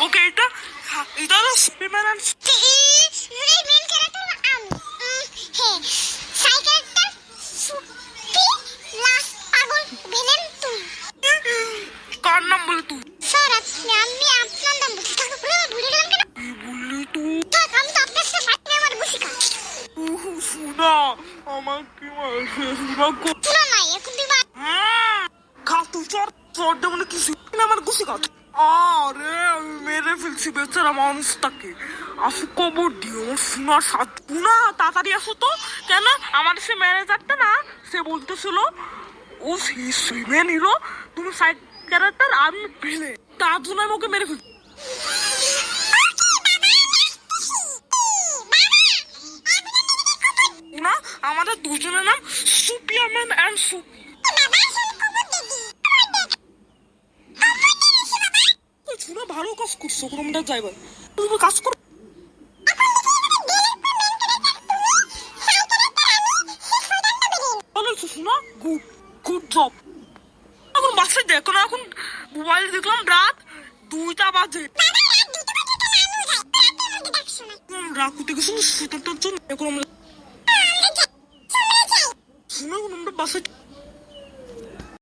ওকে, এটা হলো সুপিম্যান and main character আমি। হ্যাঁ, সাইড ক্যারেক্টার সুপি, লাস্ট পাগল ভিলেন তুমি। কার নাম বলে তুই? স্যার আমি আপনার নাম বলছি, তাকে ভুলে গেলাম কেন? কি বললি তুই? স্যার আমি তো আপনার সাথে ফাইট আমার গুছিকা। শোনা আমার কি শোনা শোনা নাই এখন দিবা। খাতু চর মানে কিছু আমার গুছি কাট। আরে আমি মেরে ফেলছি বেচারা মানুষটাকে। আসো কবর দিও আমার শোনার সাথ না, তাড়াতাড়ি আসো তো। কেন আমার সে ম্যানেজারটা না, সে বলতেছিল ও সুইমে নিল, তুমি সাইড ক্যারেক্টার আমি ফেলে, তার জন্য আমি ওকে মেরে ফেলছি। না, আমাদের দুজনের নাম সুপিয়াম্যান অ্যান্ড সুপি। শোনা ভালো কাজ করছো, কোনটা যাইবার তুমি কাজ করো। ভালো শোনা, গুড গুড জব। এখন বাসায় দেখো না, এখন মোবাইল দেখলাম রাত 2টা বাজে। রাখতে গেছিল সেটার জন্য এখন আমরা শোনা আমরা বাসায়